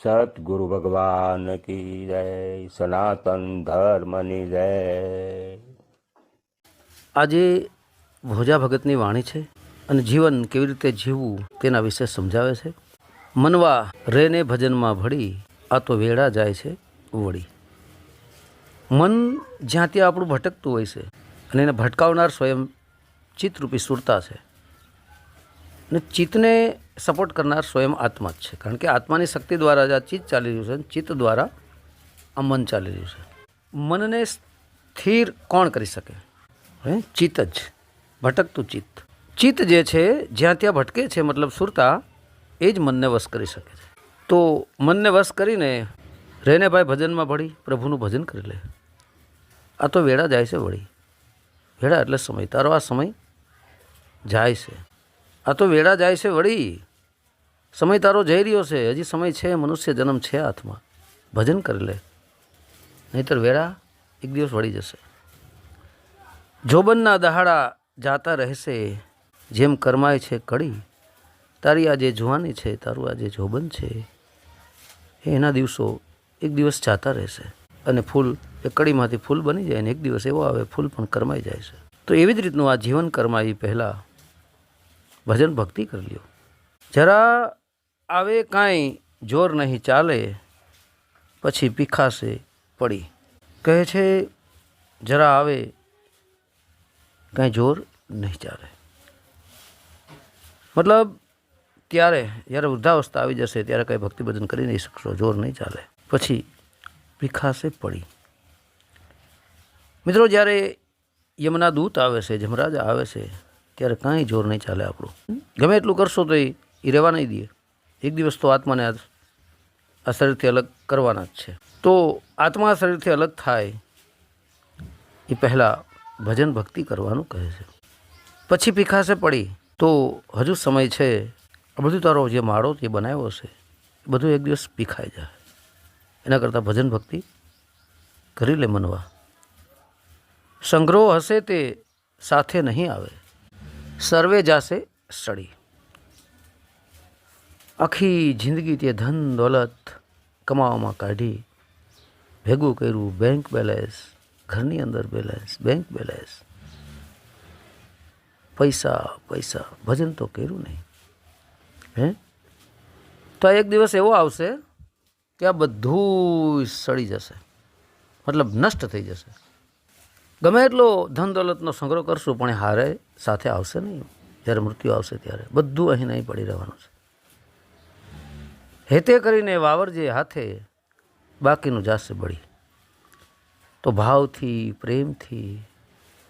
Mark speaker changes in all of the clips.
Speaker 1: સતગુરુ ભગવાન કી જય, સનાતન ધર્મની જય.
Speaker 2: આજે ભોજા ભગતની વાણી છે અને જીવન કેવી રીતે જીવવું તેના વિશે સમજાવે છે. મનવા રેને ભજનમાં ભળી, આ તો વેળા જાય છે વળી. મન જ્યાં ત્યાં આપણું ભટકતું હોય છે અને એને ભટકાવનાર સ્વયં ચિત્તરૂપી સુરતા છે અને ચિત્તને સપોર્ટ કરનાર સ્વયં આત્મા જ છે. કારણ કે આત્માની શક્તિ દ્વારા જ આ ચિત્ત ચાલી રહ્યું છે અને ચિત્ત દ્વારા આ મન ચાલી રહ્યું છે. મનને સ્થિર કોણ કરી શકે? ચિત્ત જ, ભટકતું ચિત્ત. ચિત્ત જે છે જ્યાં ત્યાં ભટકે છે, મતલબ સુરતા, એ જ મનને વશ કરી શકે છે. તો મનને વશ કરીને રેને ભાઈ ભજનમાં ભળી પ્રભુનું ભજન કરી લે. આ તો વેળા જાય છે વળી. વેળા એટલે સમય. તારો આ સમય જાય છે. આ તો વેળા જાય છે વળી. સમય તારો જઈ રહ્યો છે. હજી સમય છે, મનુષ્ય જન્મ છે હાથમાં. ભજન કરી લે, નહીંતર વેળા એક દિવસ વળી જશે. જોબનના દહાડા જાતા રહેશે, જેમ કરમાય છે કડી. તારી આ જે જુવાની છે, તારું આ જે જોબન છે, એના દિવસો એક દિવસ જાતા રહેશે. અને ફૂલ એ કડીમાંથી ફૂલ બની જાય ને એક દિવસ એવો આવે ફૂલ પણ કરમાઈ જાય છે. તો એવી જ રીતનું આ જીવન કરમાઈ પહેલાં ભજન ભક્તિ કરી લ્યો. જરા આવે કાંઈ જોર નહીં ચાલે, પછી પીખાશે પડી. કહે છે જરા આવે કાંઈ જોર નહીં ચાલે, મતલબ ત્યારે જ્યારે વૃદ્ધાવસ્થા આવી જશે ત્યારે કાંઈ ભક્તિ ભજન કરી નહીં શકશો, જોર નહીં ચાલે, પછી પીખાશે પડી. મિત્રો, જ્યારે યમના દૂત આવે છે, જમરાજ આવે છે, ત્યારે કાંઈ જોર નહીં ચાલે આપણું. ગમે એટલું કરશો તો એ રહેવા નહીં દે. એક દિવસ તો આત્માને આ શરીરથી અલગ કરવાના જ છે. તો આત્મા શરીરથી અલગ થાય એ પહેલાં ભજન ભક્તિ કરવાનું કહે છે. પછી પીખાશે પડી. તો હજુ સમય છે. આ બધું તારો જે માળો જે બનાવ્યો છે એ બધું એક દિવસ પીખાઈ જાય. એના કરતાં ભજન ભક્તિ કરી લે મનવા. સંગ્રહ હશે તે સાથે નહીં આવે, સર્વે જાશે સડી. આખી જિંદગી તે ધન દોલત કમાવામાં કાઢી, ભેગું કર્યું બેંક બેલેન્સ, ઘરની અંદર બેલેન્સ, બેંક બેલેન્સ, પૈસા પૈસા, ભજન તો કર્યું નહીં. તો આ એક દિવસ એવો આવશે કે આ બધું સડી જશે, મતલબ નષ્ટ થઈ જશે. ગમે એટલો ધન દોલતનો સંગ્રહ કરશું પણ એ હારે સાથે આવશે નહીં. જ્યારે મૃત્યુ આવશે ત્યારે બધું અહીં નહીં પડી રહેવાનું છે. હેતે કરીને વાવરજે હાથે, બાકીનું જાશે બળી. તો ભાવથી પ્રેમથી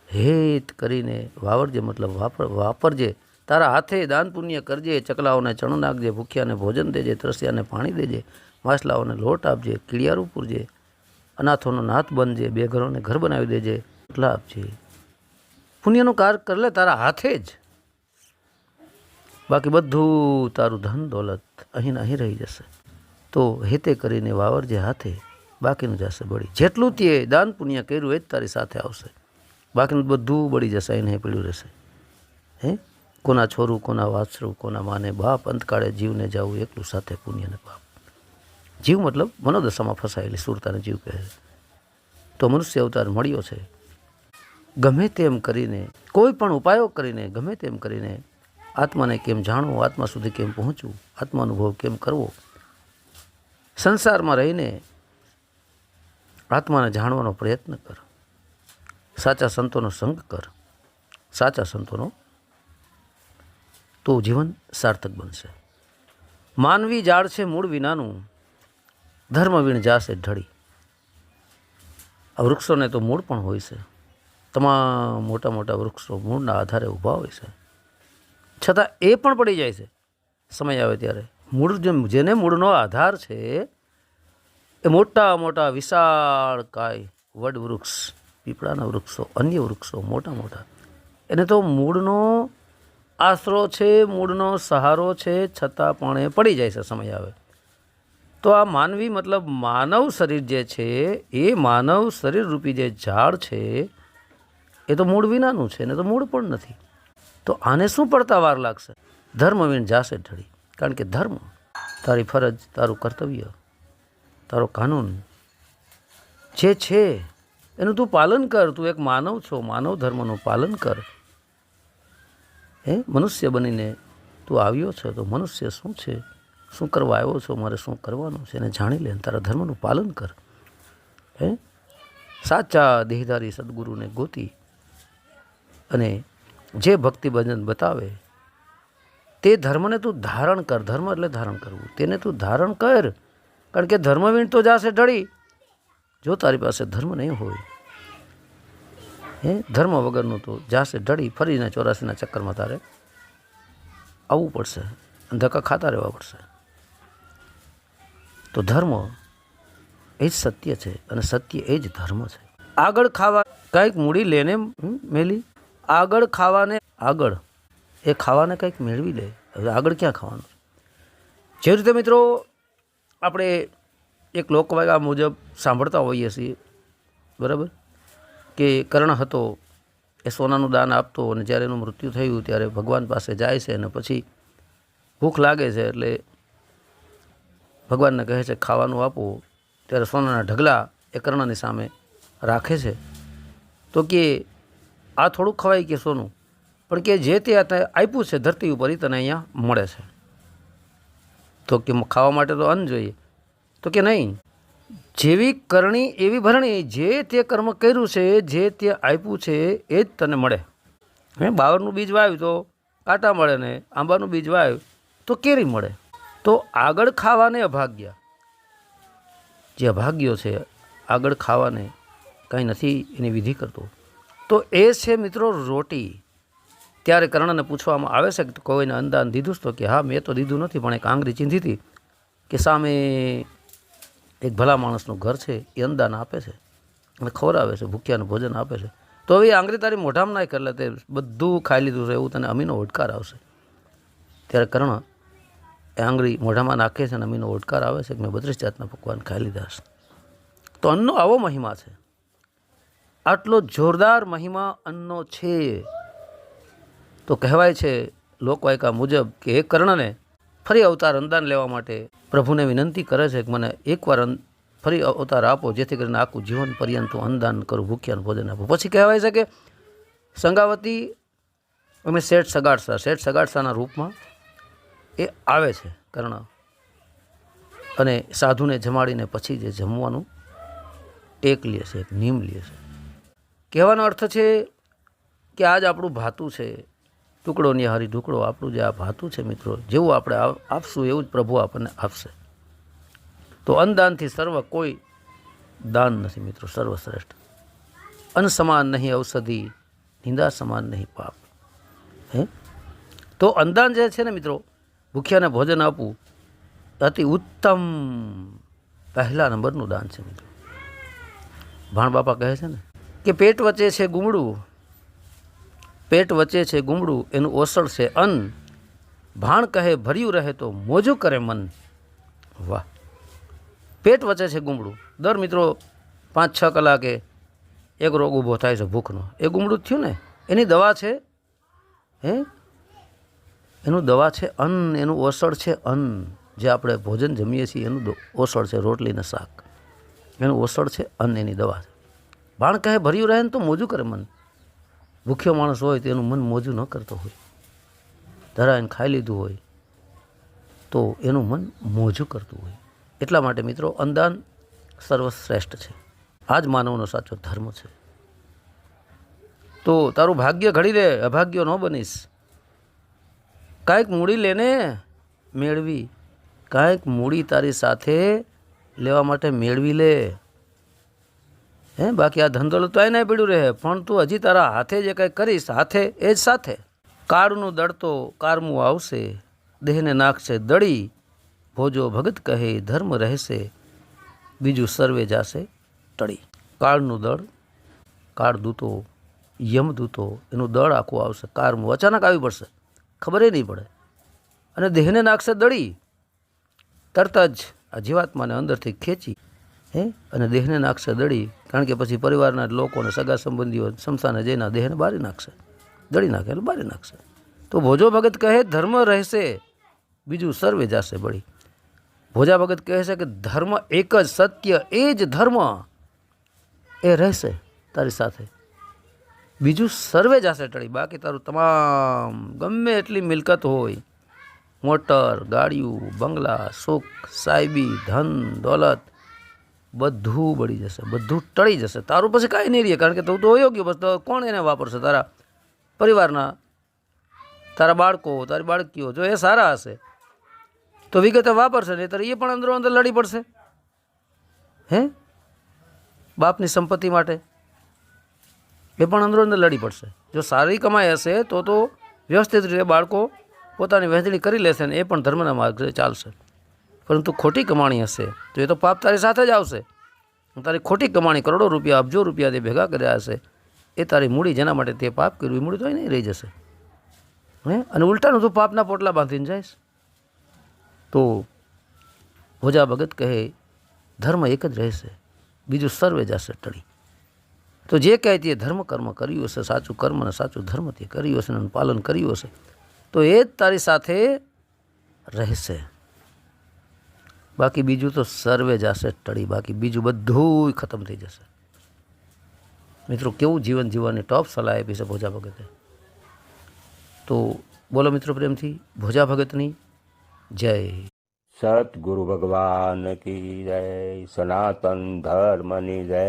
Speaker 2: હેત કરીને વાવરજે, મતલબ વાપરજે. તારા હાથે દાન પુણ્ય કરજે. ચકલાઓને ચણું નાખજે, ભૂખ્યાને ભોજન દેજે, તરસ્યાને પાણી દેજે, માછલાઓને લોટ આપજે, કીડિયારું પૂરજે, અનાથોનો નાથ બનજે, બેઘરોને ઘર બનાવી દેજે, એટલા આપજે. પુણ્યનું કાર્ય કર લે તારા હાથે જ. બાકી બધું તારું ધન દોલત અહીં અહીં રહી જશે. તો હેતે કરીને વાવરજે હાથે, બાકીનું જશે બળી. જેટલું તે દાન પુણ્ય કર્યું એ જ તારી સાથે આવશે. બાકીનું બધું બળી જશે, અહીં નહીં પડ્યું રહેશે. કોના છોરું, કોના વાછરું, કોના માને બાપ, અંતકાળે જીવને જાવું એકલું સાથે પુણ્યને પાપ. જીવ મતલબ મનોદશામાં ફસાયેલી સુરતાને જીવ કહે છે. તો મનુષ્ય અવતાર મળ્યો છે. ગમે તેમ કરીને, કોઈ પણ ઉપાયો કરીને, ગમે તેમ કરીને આત્માને કેમ જાણવું, આત્મા સુધી કેમ પહોંચવું, આત્માનુભવ કેમ કરવો, સંસારમાં રહીને આત્માને જાણવાનો પ્રયત્ન કર. સાચા સંતોનો સંગ કર, સાચા સંતોનો, તો જીવન સાર્થક બનશે. માનવી ઝાડ છે મૂળ વિનાનું, ધર્મ વીણ જાશે ઢળી. આ વૃક્ષોને તો મૂળ પણ હોય છે. તમામ મોટા મોટા વૃક્ષો મૂળના આધારે ઊભા હોય છે, છતાં એ પણ પડી જાય છે સમય આવે ત્યારે. મૂળ જેને મૂળનો આધાર છે એ મોટા મોટા વિશાળ કાય વડ વૃક્ષ, પીપળાના વૃક્ષો, અન્ય વૃક્ષો મોટા મોટા, એને તો મૂળનો આશરો છે, મૂળનો સહારો છે, છતાં પણ એ પડી જાય છે સમય આવે. તો આ માનવી મતલબ માનવ શરીર જે છે એ માનવ શરીર રૂપી જે ઝાડ છે એ તો મૂળ વિનાનું છે, એને તો મૂળ પણ નથી. તો આને શું પડતા વાર લાગશે? ધર્મ વીણ જાશે ઢળી. કારણ કે ધર્મ તારી ફરજ, તારું કર્તવ્ય, તારો કાનૂન જે છે એનું તું પાલન કર. તું એક માનવ છો, માનવ ધર્મનું પાલન કર. મનુષ્ય બનીને તું આવ્યો છે તો મનુષ્ય શું છે, શું કરવા આવ્યો છો, મારે શું કરવાનું છે એને જાણી લે, તારા ધર્મનું પાલન કર. સાચા દેહધારી સદગુરુને ગોતી અને જે ભક્તિ ભજન બતાવે તે ધર્મને તું ધારણ કર. ધર્મ એટલે ધારણ કરવું, તેને તું ધારણ કર. કારણ કે ધર્મવીણ તો જાશે ઢળી. જો તારી પાસે ધર્મ નહીં હોય, ધર્મ વગરનું તો જાશે ઢળી. ફરીને 84ના ચક્કરમાં તારે આવવું પડશે, ધક્કા ખાતા રહેવા પડશે. તો ધર્મ એ જ સત્ય છે અને સત્ય એ જ ધર્મ છે. આગળ ખાવા કંઈક મૂડી લેને મેલી, આગળ ખાવાને આગળ એ ખાવાને કંઈક મેળવી લે. હવે આગળ ક્યાં ખાવાનું? જે રીતે મિત્રો આપણે એક લોકવાયકા મુજબ સાંભળતા હોઈએ છીએ, બરાબર, કે કર્ણ હતો એ સોનાનું દાન આપતો અને જ્યારે એનું મૃત્યુ થયું ત્યારે ભગવાન પાસે જાય છે અને પછી ભૂખ લાગે છે એટલે ભગવાનને કહે છે ખાવાનું આપો. ત્યારે સોનાના ઢગલા એ કર્ણની સામે રાખે છે. તો કે આ થોડુંક ખવાય કે સોનું, પણ કે જે તે આપ્યું છે ધરતી ઉપર એ તને અહીંયા મળે છે. તો કે ખાવા માટે તો અન્ન જોઈએ. તો કે નહીં, જેવી કરણી એવી ભરણી. જે તે કર્મ કર્યું છે, જે તે આપ્યું છે એ જ તને મળે. બાવરનું બીજ વાવ્યું તો કાંટા મળે ને આંબાનું બીજ વાવ્યું તો કેરી મળે. તો આગળ ખાવાને અભાગ્ય, જે અભાગ્યો છે આગળ ખાવાને કાંઈ નથી એની વિધિ કરતો, તો એ છે મિત્રો રોટી. ત્યારે કર્ણને પૂછવામાં આવે છે કે કોઈને અન્નદાન દીધું? તો કે હા, મેં તો દીધું નથી, પણ એક આંગળી ચીંધી હતી કે સામે એક ભલા માણસનું ઘર છે, એ અન્નદાન આપે છે અને ખવડાવે છે, ભૂખ્યાનું ભોજન આપે છે. તો હવે આંગળી તારી મોઢામાં નાખ એટલે તે બધું ખાઈ લીધું છે એવું તને અમીનો ઓડકાર આવશે. ત્યારે કર્ણ એ આંગળી મોઢામાં નાખે છે અને અમીનો ઓડકાર આવે છે કે મેં 32 જાતના પકવાન ખાઈ લીધા છે. તો અન્નનો આવો મહિમા છે, આટલો જોરદાર મહિમા અન્નનો છે. તો કહેવાય છે લોકવાયકા મુજબ કે એ કર્ણને ફરી અવતાર અન્નદાન લેવા માટે પ્રભુને વિનંતી કરે છે કે મને એકવાર ફરી અવતાર આપો, જેથી કરીને આખું જીવન પર્યંત અન્નદાન કરું, ભૂખ્યાનું ભોજન આપું. પછી કહેવાય છે કે સંગાવતી અમે શેઠ સગાડસાના રૂપમાં એ આવે છે કર્ણ, અને સાધુને જમાડીને પછી જે જમવાનું ટેક લે છે, એક નિયમ લે છે. કહેવાનો અર્થ છે કે આજ આપણું ભાતું છે, ટુકડો નિહારી ઢુકડો. આપણું જે આ ભાતું છે મિત્રો, જેવું આપણે આપશું એવું જ પ્રભુ આપણને આપશે. તો અન્નદાનથી સર્વ કોઈ દાન નથી મિત્રો, સર્વશ્રેષ્ઠ. અન્ન સમાન નહીં ઔષધિ, નિંદા સમાન નહીં પાપ. તો અન્નદાન જે છે ને મિત્રો, ભૂખ્યાને ભોજન આપવું અતિ ઉત્તમ પહેલા નંબરનું દાન છે મિત્રો. ભાણ બાપા કહે છે ને કે પેટ વચ્ચે છે ગુમડું, પેટ વચ્ચે છે ગુમડું, એનું ઓસળ છે અન્ન. ભાણ કહે ભર્યું રહે તો મોજું કરે મન. વાહ! પેટ વચ્ચે છે ગુમડું. દર મિત્રો 5-6 કલાકે એક રોગ ઊભો થાય છે ભૂખનો. એ ગુમડું જ થયું ને, એની દવા છે એનું દવા છે અન્ન, એનું ઓસળ છે અન્ન. જે આપણે ભોજન જમીએ છીએ એનું ઓસળ છે રોટલીને શાક, એનું ઓસળ છે અન્ન, એની દવા છે. ભાણ કહે ભર્યું રહે ને તો મોજું કરે મન. ભૂખ્યો માણસ હોય તો એનું મન મોજું ન કરતો હોય, ધરાઈને ખાઈ લીધું હોય તો એનું મન મોજું કરતું હોય. એટલા માટે મિત્રો અન્નદાન સર્વશ્રેષ્ઠ છે. આ જ માનવનો સાચો ધર્મ છે. તો તારું ભાગ્ય ઘડી લે, અભાગ્ય ન બનીશ. કાંઈક મૂડી લેને મેળવી, કાંઈક મૂડી તારી સાથે લેવા માટે મેળવી લે. બાકી આ ધંધો તો એને પડ્યું રહે, પણ તું હજી તારા હાથે જે કંઈ કરીશ, હાથે એ જ સાથે. કાળનું દળતો કારમું આવશે, દેહને નાખશે દળી. ભોજો ભગત કહે ધર્મ રહેશે, બીજું સર્વે જાશે ટળી. કાળનું દળ, કાળ દૂતો, યમદૂતો, એનું દળ આખું આવશે. કારમું અચાનક આવી પડશે, ખબર એ નહીં પડે, અને દેહને નાખશે દળી. તરત જ આ જીવાત્માને અંદરથી ખેંચી અને દેહને નાખશે દળી. કારણ કે પછી પરિવારના લોકોને, સગા સંબંધીઓ શમશાને જઈને દેહને બારી નાખશે, દળી નાખે એટલે બારી નાખશે. તો ભોજો ભગત કહે ધર્મ રહેશે, બીજું સર્વે જાશે બળી. ભોજા ભગત કહે છે કે ધર્મ એક જ, સત્ય એ જ ધર્મ, એ રહેશે તારી સાથે, બીજું સર્વે જશે ટળી. બાકી તારું તમામ ગમે એટલી મિલકત હોય, મોટર, ગાડીઓ, બંગલા, સુખ, સાહેબી, ધન, દોલત, બધું બળી જશે, બધું ટળી જશે. તારું પછી કાંઈ નહીં રહે, કારણ કે તું તો હોયો ગયો. બસ તો કોણ એને વાપરશે? તારા પરિવારના, તારા બાળકો, તારી બાળકીઓ, જો એ સારા હશે તો વિગતે વાપરશે, નહીં તો એ પણ અંદરો અંદર લડી પડશે. હે, બાપની સંપત્તિ માટે એ પણ અંદરો અંદર લડી પડશે. જો સારી કમાઈ હશે તો વ્યવસ્થિત રીતે બાળકો પોતાની વહેંચણી કરી લેશે ને એ પણ ધર્મના માર્ગે ચાલશે. પરંતુ ખોટી કમાણી હશે તો એ તો પાપ તારી સાથે જ આવશે. તારી ખોટી કમાણી, કરોડો રૂપિયા, અબજો રૂપિયા તે ભેગા કર્યા હશે, એ તારી મૂડી, જેના માટે તે પાપ કર્યું, એ મૂડી તો નહીં રહી જશે. હે, અને ઉલટાનું તું પાપના પોટલા બાંધીને જઈશ. તો ભોજા ભગત કહે ધર્મ એક જ રહેશે, બીજું સર્વે જશે ટળી. તો જે કહે તે ધર્મ કર્મ કર્યું હશે, સાચું કર્મ અને સાચું ધર્મ તે કર્યું હશે અને પાલન કર્યું હશે, તો એ જ તારી સાથે રહેશે. બાકી બીજું તો સર્વે જશે ટળી, બાકી બીજું બધું ખતમ થઈ જશે. મિત્રો, કેવું જીવન જીવવાની ટોપ સલાહ આપી છે ભોજા ભગતે. તો બોલો મિત્રો પ્રેમથી ભોજા ભગતની જય.
Speaker 1: સતગુરુ ભગવાન કી જય, સનાતન ધર્મની જય.